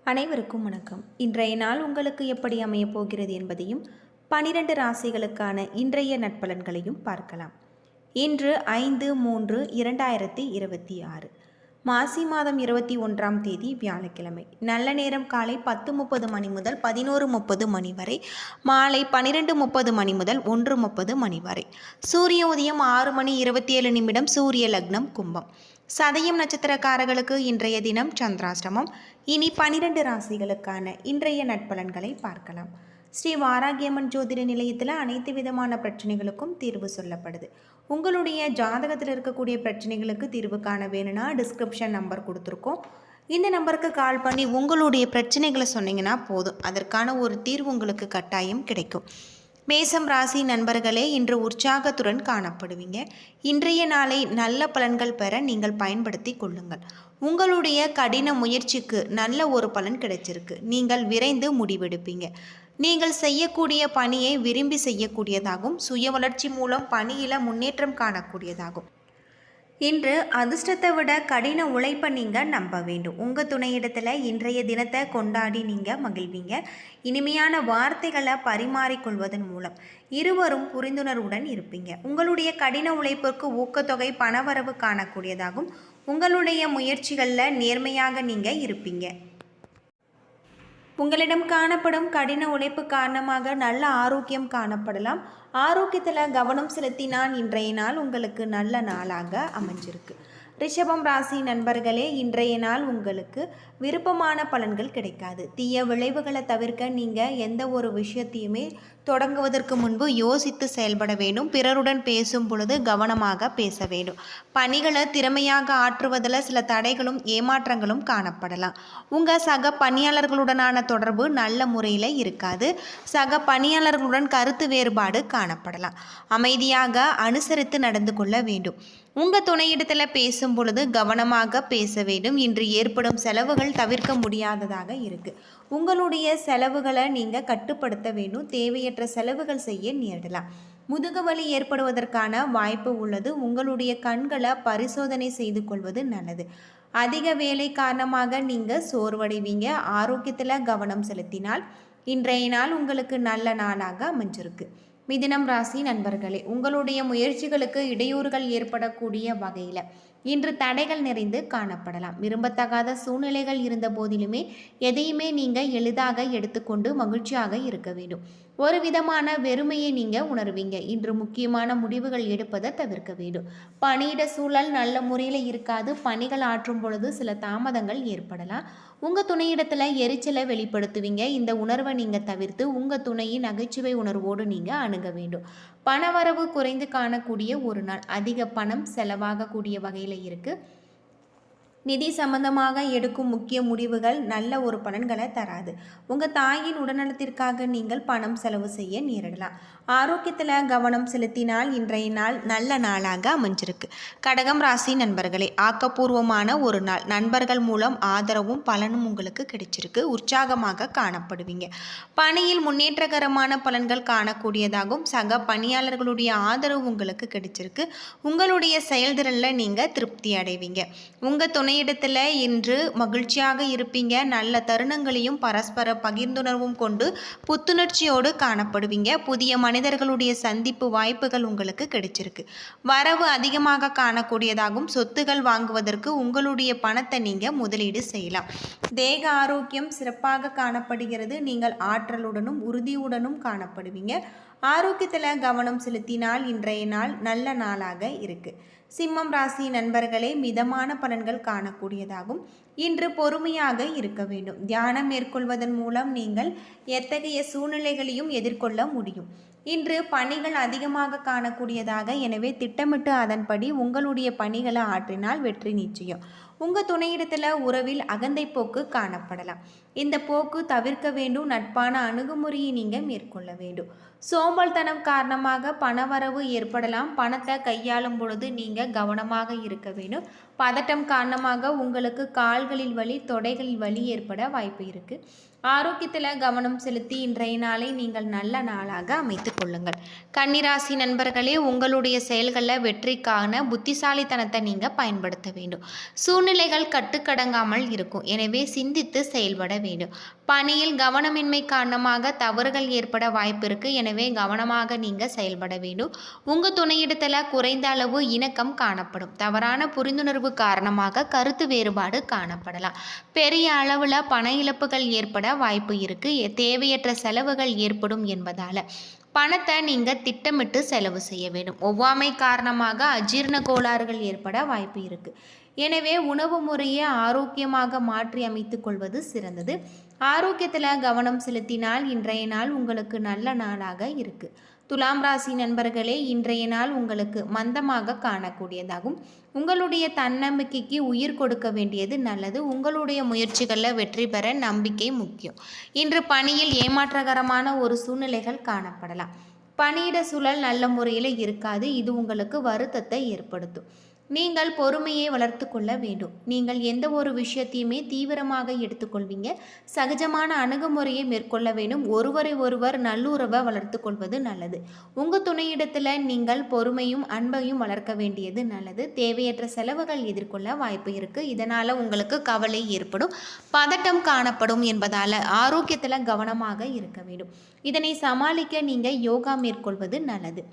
அனைவருக்கும் வணக்கம். இன்றைய நாள் உங்களுக்கு எப்படி அமையப் போகிறது என்பதையும் 12 ராசிகளுக்கான இன்றைய நட்பலன்களையும் பார்க்கலாம். இன்று 5/3/2026 மாசி மாதம் 21ஆம் தேதி வியாழக்கிழமை. நல்ல நேரம் காலை 10:30 மணி முதல் 11:30 மணி வரை, மாலை 12:30 மணி முதல் 1:30 மணி வரை. சூரிய உதயம் 6:27 சூரிய லக்னம் கும்பம். சதயம் நட்சத்திரக்காரர்களுக்கு இன்றைய தினம் சந்திராஷ்டமம். இனி 12 ராசிகளுக்கான இன்றைய நட்பலன்களை பார்க்கலாம். ஸ்ரீ வாராகியம்மன் ஜோதிட நிலையத்தில் அனைத்து விதமான பிரச்சனைகளுக்கும் தீர்வு சொல்லப்படுது. உங்களுடைய ஜாதகத்தில் இருக்கக்கூடிய பிரச்சனைகளுக்கு தீர்வு காண வேணும்னா டிஸ்கிரிப்ஷன் நம்பர் கொடுத்துருக்கோம். இந்த நம்பருக்கு கால் பண்ணி உங்களுடைய பிரச்சனைகளை சொன்னீங்கன்னா போதும், அதற்கான ஒரு தீர்வு உங்களுக்கு கட்டாயம் கிடைக்கும். மேசம் ராசி நண்பர்களே, இன்று உற்சாகத்துடன் காணப்படுவீங்க. இன்றைய நாளை நல்ல பலன்கள் பெற நீங்கள் பயன்படுத்தி கொள்ளுங்கள். உங்களுடைய கடின முயற்சிக்கு நல்ல ஒரு பலன் கிடைச்சிருக்கு. நீங்கள் விரைந்து முடிவெடுப்பீங்க. நீங்கள் செய்யக்கூடிய பணியை விரும்பி செய்யக்கூடியதாகும். சுய வளர்ச்சி மூலம் பணியில் முன்னேற்றம் காணக்கூடியதாகும். இன்று அதிர்ஷ்டத்தை விட கடின உழைப்பை நீங்கள் நம்ப வேண்டும். உங்கள் துணையிடத்தில் இன்றைய தினத்தை கொண்டாடி நீங்கள் மகிழ்வீங்க. இனிமையான வார்த்தைகளை பரிமாறிக்கொள்வதன் மூலம் இருவரும் புரிந்துணர்வுடன் இருப்பீங்க. உங்களுடைய கடின உழைப்பிற்கு ஊக்கத்தொகை பணவரவு காணக்கூடியதாகும். உங்களுடைய முயற்சிகளில் நேர்மையாக நீங்கள் இருப்பீங்க. உங்களிடம் காணப்படும் கடின உழைப்பு காரணமாக நல்ல ஆரோக்கியம் காணப்படலாம். ஆரோக்கியத்தில் கவனம் செலுத்தினால் இன்றைய நாள் உங்களுக்கு நல்ல நாளாக அமைஞ்சிருக்கு. ரிஷபம் ராசி நண்பர்களே, இன்றைய நாள் உங்களுக்கு விருப்பமான பலன்கள் கிடைக்காது. தீய விளைவுகளை தவிர்க்க நீங்கள் எந்த ஒரு விஷயத்தையுமே தொடங்குவதற்கு முன்பு யோசித்து செயல்பட வேண்டும். பிறருடன் பேசும் பொழுது கவனமாக பேச வேண்டும். பணிகளை திறமையாக ஆற்றுவதில் சில தடைகளும் ஏமாற்றங்களும் காணப்படலாம். உங்கள் சக பணியாளர்களுடனான தொடர்பு நல்ல முறையில் இருக்காது. சக பணியாளர்களுடன் கருத்து வேறுபாடு காணப்படலாம். அமைதியாக அனுசரித்து நடந்து கொள்ள வேண்டும். உங்கள் துணையிடத்தில் பேசும் பொழுது கவனமாக பேச வேண்டும். இன்று ஏற்படும் செலவுகள் தவிர்க்க முடியாததாக இருக்குது. உங்களுடைய செலவுகளை நீங்கள் கட்டுப்படுத்த வேண்டும். தேவையற்ற செலவுகள் செய்ய நேரிடலாம். முதுகுவலி ஏற்படுவதற்கான வாய்ப்பு உள்ளது. உங்களுடைய கண்களை பரிசோதனை செய்து கொள்வது நல்லது. அதிக வேலை காரணமாக நீங்கள் சோர்வடைவீங்க. ஆரோக்கியத்தில் கவனம் செலுத்தினால் இன்றைய நாள் உங்களுக்கு நல்ல நாளாக அமைஞ்சிருக்கு. மிதுனம் ராசி நண்பர்களே, உங்களுடைய முயற்சிகளுக்கு இடையூறுகள் ஏற்படக்கூடிய வகையில் இன்று தடைகள் நிறைந்து காணப்படலாம். விரும்பத்தகாத சூழ்நிலைகள் இருந்த போதிலுமே எதையுமே நீங்கள் எளிதாக எடுத்துக்கொண்டு மகிழ்ச்சியாக இருக்க வேண்டும். ஒரு விதமான வெறுமையை நீங்கள் உணர்வீங்க. இன்று முக்கியமான முடிவுகள் எடுப்பதை தவிர்க்க வேண்டும். பணியிட சூழல் நல்ல முறையில் இருக்காது. பணிகள் ஆற்றும் பொழுது சில தாமதங்கள் ஏற்படலாம். உங்கள் துணையிடத்தில் எரிச்சலை வெளிப்படுத்துவீங்க. இந்த உணர்வை நீங்கள் தவிர்த்து உங்கள் துணையின் நகைச்சுவை உணர்வோடு நீங்கள் அணுக வேண்டும். பணவரவு குறைந்து காணக்கூடிய ஒரு நாள். அதிக பணம் செலவாகக்கூடிய வகையில் இருக்குது. நிதி சம்பந்தமாக எடுக்கும் முக்கிய முடிவுகள் நல்ல ஒரு பலன்களை தராது. உங்கள் தாயின் உடல்நலத்திற்காக நீங்கள் பணம் செலவு செய்ய நேரிடலாம். ஆரோக்கியத்தில் கவனம் செலுத்தினால் இன்றைய நாள் நல்ல நாளாக அமைஞ்சிருக்கு. கடகம் ராசி நண்பர்களே, ஆக்கப்பூர்வமான ஒரு நாள். நண்பர்கள் மூலம் ஆதரவும் பலனும் உங்களுக்கு கிடைச்சிருக்கு. உற்சாகமாக காணப்படுவீங்க. பணியில் முன்னேற்றகரமான பலன்கள் காணக்கூடியதாகவும் சக பணியாளர்களுடைய ஆதரவு உங்களுக்கு கிடைச்சிருக்கு. உங்களுடைய செயல்திறனில் நீங்கள் திருப்தி அடைவீங்க. உங்கள் துணையிடத்தில் இன்று மகிழ்ச்சியாக இருப்பீங்க. நல்ல தருணங்களையும் பரஸ்பர பகிர்ந்துணர்வும் கொண்டு புத்துணர்ச்சியோடு காணப்படுவீங்க. புதிய மனிதர்களுடைய சந்திப்பு வாய்ப்புகள் உங்களுக்கு கிடைச்சிருக்கு. வரவு அதிகமாக காணக்கூடியதாகவும் சொத்துகள் வாங்குவதற்கு உங்களுடைய பணத்தை நீங்கள் முதலீடு செய்யலாம். தேக ஆரோக்கியம் சிறப்பாக காணப்படுகிறது. நீங்கள் ஆற்றலுடனும் உறுதியுடனும் காணப்படுவீங்க. ஆரோக்கியத்தில் கவனம் செலுத்தினால் இன்றைய நாள் நல்ல நாளாக இருக்குது. சிம்மம் ராசி நண்பர்களே, மிதமான பலன்கள் காணக்கூடியதாகும். இன்று பொறுமையாக இருக்க வேண்டும். தியானம் மேற்கொள்வதன் மூலம் நீங்கள் எத்தகைய சூழ்நிலைகளையும் எதிர்கொள்ள முடியும். இன்று பணிகள் அதிகமாக காணக்கூடியதாக, எனவே திட்டமிட்டு அதன்படி உங்களுடைய பணிகளை ஆற்றினால் வெற்றி நிச்சயம். உங்கள் துணையிடத்தில் உறவில் அகந்தை போக்கு காணப்படலாம். இந்த போக்கு தவிர்க்க வேண்டும். நட்பான அணுகுமுறையை நீங்கள் மேற்கொள்ள வேண்டும். சோம்பல்தனம் காரணமாக பணவரவு ஏற்படலாம். பணத்தை கையாளும் பொழுது நீங்கள் கவனமாக இருக்க வேண்டும். பதட்டம் காரணமாக உங்களுக்கு கால்களில் வலி, தொடைகளில் வலி ஏற்பட வாய்ப்பு இருக்குது. ஆரோக்கியத்தில் கவனம் செலுத்தி இன்றைய நாளை நீங்கள் நல்ல நாளாக அமைத்து கொள்ளுங்கள். கன்னிராசி நண்பர்களே, உங்களுடைய செயல்களில் வெற்றிக்கான புத்திசாலித்தனத்தை நீங்கள் பயன்படுத்த வேண்டும். சூழ்நிலைகள் கட்டுக்கடங்காமல் இருக்கும், எனவே சிந்தித்து செயல்பட வேண்டும். பணியில் கவனமின்மை காரணமாக தவறுகள் ஏற்பட வாய்ப்பு இருக்குது, எனவே கவனமாக நீங்கள் செயல்பட வேண்டும். உங்கள் துணையிடத்தில் குறைந்த அளவு இணக்கம் காணப்படும். தவறான புரிந்துணர்வு காரணமாக கருத்து வேறுபாடு காணப்படலாம். பெரிய அளவில் பண இழப்புகள் ஏற்பட வாய்ப்பு இருக்கு. தேவையற்ற செலவுகள் ஏற்படும் என்பதால் பணத்தை நீங்கள் திட்டமிட்டு செலவு செய்ய வேண்டும். ஒவ்வாமை காரணமாக அஜீரண கோளாறுகள் ஏற்பட வாய்ப்பு இருக்கு. எனவே உணவு முறையை ஆரோக்கியமாக மாற்றி அமைத்து கொள்வது சிறந்தது. ஆரோக்கியத்தில் கவனம் செலுத்தினால் இன்றைய நாள் உங்களுக்கு நல்ல நாளாக இருக்கு. துலாம் ராசி நண்பர்களே, இன்றைய நாள் உங்களுக்கு மந்தமாக காணக்கூடியதாகும். உங்களுடைய தன்னம்பிக்கைக்கு உயிர் கொடுக்க வேண்டியது நல்லது. உங்களுடைய முயற்சிகளில் வெற்றி பெற நம்பிக்கை முக்கியம். இன்று பணியில் ஏமாற்றகரமான ஒரு சூழ்நிலைகள் காணப்படலாம். பணியிட சூழல் நல்ல முறையில் இருக்காது. இது உங்களுக்கு வருத்தத்தை ஏற்படுத்தும். நீங்கள் பொறுமையை வளர்த்து கொள்ள வேண்டும். நீங்கள் எந்த ஒரு விஷயத்தையுமே தீவிரமாக எடுத்துக்கொள்வீங்க. சகஜமான அணுகுமுறையை மேற்கொள்ள வேண்டும். ஒருவரை ஒருவர் நல்லுறவை வளர்த்து கொள்வது நல்லது. உங்கள் துணையிடத்தில் நீங்கள் பொறுமையும் அன்பையும் வளர்க்க வேண்டியது நல்லது. தேவையற்ற செலவுகள் எதிர்கொள்ள வாய்ப்பு இருக்குது. இதனால் உங்களுக்கு கவலை ஏற்படும், பதட்டம் காணப்படும் என்பதால் ஆரோக்கியத்தில் கவனமாக இருக்க வேண்டும். இதனை சமாளிக்க நீங்கள் யோகா மேற்கொள்வது நல்லது.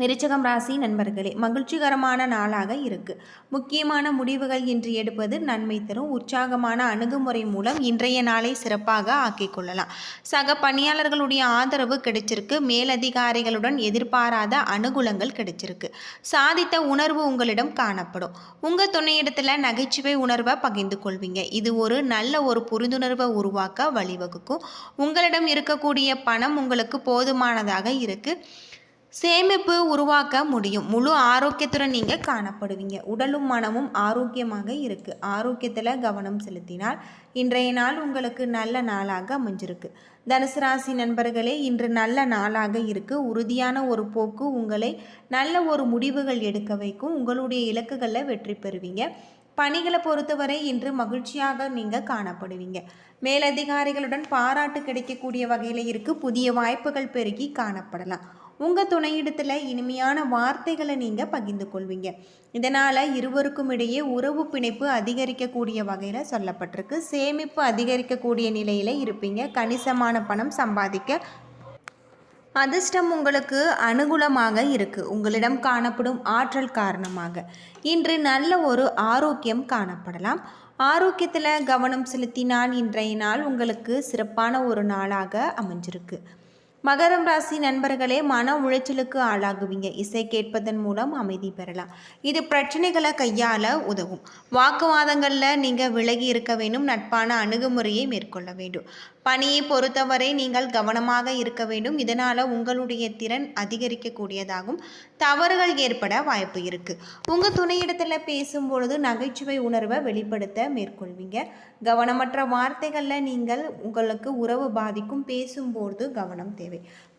விருச்சிகம் ராசி நண்பர்களே, மகிழ்ச்சிகரமான நாளாக இருக்கு. முக்கியமான முடிவுகள் இன்று எடுப்பது நன்மை தரும். உற்சாகமான அணுகுமுறை மூலம் இன்றைய நாளை சிறப்பாக ஆக்கிக் கொள்ளலாம். சக பணியாளர்களுடைய ஆதரவு கிடைச்சிருக்கு. மேலதிகாரிகளுடன் எதிர்பாராத அனுகூலங்கள் கிடைச்சிருக்கு. சாதித்த உணர்வு உங்களிடம் காணப்படும். உங்கள் துணையிடத்தில் நகைச்சுவை உணர்வை பகிர்ந்து கொள்வீங்க. இது ஒரு நல்ல புரிந்துணர்வை உருவாக்க வழிவகுக்கும். உங்களிடம் இருக்கக்கூடிய பணம் உங்களுக்கு போதுமானதாக இருக்கு. சேமிப்பு உருவாக்க முடியும். முழு ஆரோக்கியத்துடன் நீங்கள் காணப்படுவீங்க. உடலும் மனமும் ஆரோக்கியமாக இருக்குது. ஆரோக்கியத்தில் கவனம் செலுத்தினால் இன்றைய நாள் உங்களுக்கு நல்ல நாளாக அமைஞ்சிருக்கு. தனுசு ராசி நண்பர்களே, இன்று நல்ல நாளாக இருக்குது. உறுதியான ஒரு போக்கு உங்களை நல்ல முடிவுகள் எடுக்க வைக்கும். உங்களுடைய இலக்குகளில் வெற்றி பெறுவீங்க. பணிகளை பொறுத்தவரை இன்று மகிழ்ச்சியாக நீங்கள் காணப்படுவீங்க. மேலதிகாரிகளுடன் பாராட்டு கிடைக்கக்கூடிய வகையில் இருக்குது. புதிய வாய்ப்புகள் பெருகி காணப்படலாம். உங்கள் துணையிடத்தில் இனிமையான வார்த்தைகளை நீங்கள் பகிர்ந்து கொள்வீங்க. இதனால் இருவருக்கும் இடையே உறவு பிணைப்பு அதிகரிக்கக்கூடிய வகையில் சொல்லப்பட்டிருக்கு. சேமிப்பு அதிகரிக்கக்கூடிய நிலையில் இருப்பீங்க. கணிசமான பணம் சம்பாதிக்க அதிர்ஷ்டம் உங்களுக்கு அனுகூலமாக இருக்குது. உங்களிடம் காணப்படும் ஆற்றல் காரணமாக இன்று நல்ல ஆரோக்கியம் காணப்படலாம். ஆரோக்கியத்தில் கவனம் செலுத்தினால் இன்றைய நாள் உங்களுக்கு சிறப்பான நாளாக அமைஞ்சிருக்கு. மகரம் ராசி நண்பர்களே, மன உளைச்சலுக்கு ஆளாகுவீங்க. இசை கேட்பதன் மூலம் அமைதி பெறலாம். இது பிரச்சனைகளை கையாள உதவும். வாக்குவாதங்களில் நீங்கள் விலகி இருக்க வேண்டும். நட்பான அணுகுமுறையை மேற்கொள்ள வேண்டும். பணியை பொறுத்தவரை நீங்கள் கவனமாக இருக்க வேண்டும். இதனால் உங்களுடைய திறன் அதிகரிக்கக்கூடியதாகும். தவறுகள் ஏற்பட வாய்ப்பு இருக்குது. உங்கள் துணையிடத்தில் பேசும்பொழுது நகைச்சுவை உணர்வை வெளிப்படுத்த மேற்கொள்வீங்க. கவனமற்ற வார்த்தைகளில் நீங்கள் உங்களுக்கு உறவு பாதிக்கும். பேசும்போது கவனம் தேவை.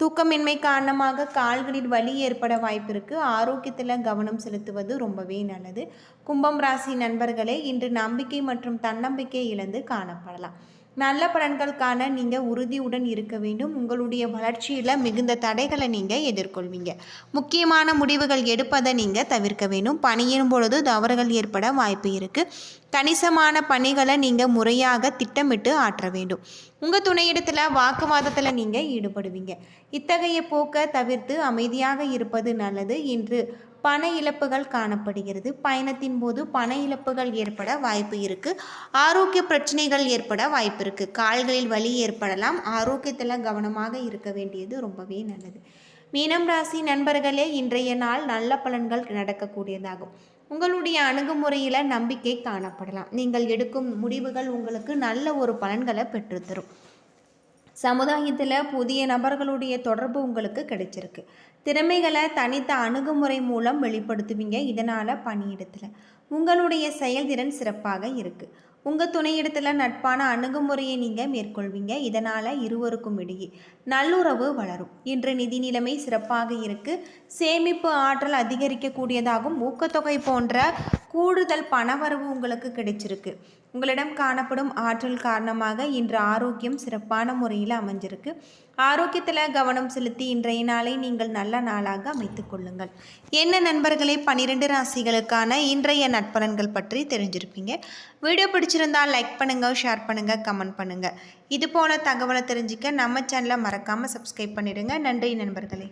தூக்கமின்மை காரணமாக கால்களில் வலி ஏற்பட வாய்ப்பு இருக்குது. ஆரோக்கியத்தில் கவனம் செலுத்துவது ரொம்பவே நல்லது. கும்பம் ராசி நண்பர்களே, இன்று நம்பிக்கை மற்றும் தன்னம்பிக்கை இழந்து காணப்படலாம். நல்ல பலன்கள் காண நீங்கள் உறுதியுடன் இருக்க வேண்டும். உங்களுடைய வளர்ச்சியில் மிகுந்த தடைகளை நீங்கள் எதிர்கொள்வீங்க. முக்கியமான முடிவுகள் எடுப்பதை நீங்கள் தவிர்க்க வேண்டும். பணியின் பொழுது தவறுகள் ஏற்பட வாய்ப்பு இருக்குது. கணிசமான பணிகளை நீங்கள் முறையாக திட்டமிட்டு ஆற்ற வேண்டும். உங்கள் துணையிடத்தில் வாக்குவாதத்தில் நீங்கள் ஈடுபடுவீங்க. இத்தகைய போக்கை தவிர்த்து அமைதியாக இருப்பது நல்லது. இன்று பண இழப்புகள் காணப்படுகிறது. பயணத்தின் போது பண இழப்புகள் ஏற்பட வாய்ப்பு இருக்குது. ஆரோக்கிய பிரச்சனைகள் ஏற்பட வாய்ப்பு இருக்குது. கால்களில் வலி ஏற்படலாம். ஆரோக்கியத்தில் கவனமாக இருக்க வேண்டியது ரொம்பவே நல்லது. மீனம் ராசி நண்பர்களே, இன்றைய நாள் நல்ல பலன்கள் நடக்கக்கூடியதாகும். உங்களுடைய அணுகுமுறையில் நம்பிக்கை காணப்படலாம். நீங்கள் எடுக்கும் முடிவுகள் உங்களுக்கு நல்ல பலன்களை பெற்றுத்தரும். சமுதாயத்தில் புதிய நபர்களுடைய தொடர்பு உங்களுக்கு கிடைச்சிருக்கு. திறமைகளை தனித்த அணுகுமுறை மூலம் வெளிப்படுத்துவீங்க. இதனால் பணியிடத்தில் உங்களுடைய செயல்திறன் சிறப்பாக இருக்குது. உங்கள் துணையிடத்தில் நட்பான அணுகுமுறையை நீங்கள் மேற்கொள்வீங்க. இதனால் இருவருக்கும் இடையே நல்லுறவு வளரும். இன்று நிதி நிலைமை சிறப்பாக இருக்குது. சேமிப்பு ஆற்றல் அதிகரிக்கக்கூடியதாகவும் ஊக்கத்தொகை போன்ற கூடுதல் பணவரவு உங்களுக்கு கிடைச்சிருக்கு. உங்களிடம் காணப்படும் ஆற்றல் காரணமாக இன்று ஆரோக்கியம் சிறப்பான முறையில் அமைஞ்சிருக்கு. ஆரோக்கியத்தில் கவனம் செலுத்தி இன்றைய நாளை நீங்கள் நல்ல நாளாக அமைத்துக் கொள்ளுங்கள். என்ன நண்பர்களே, 12 ராசிகளுக்கான இன்றைய நட்பலன்கள் பற்றி தெரிஞ்சிருப்பீங்க. வீடியோ பிடிச்சிருந்தால் லைக் பண்ணுங்கள், ஷேர் பண்ணுங்கள், கமெண்ட் பண்ணுங்கள். இது போல தகவலை தெரிஞ்சுக்க நம்ம சேனலை மறக்காமல் சப்ஸ்கிரைப் பண்ணிடுங்க. நன்றி நண்பர்களே.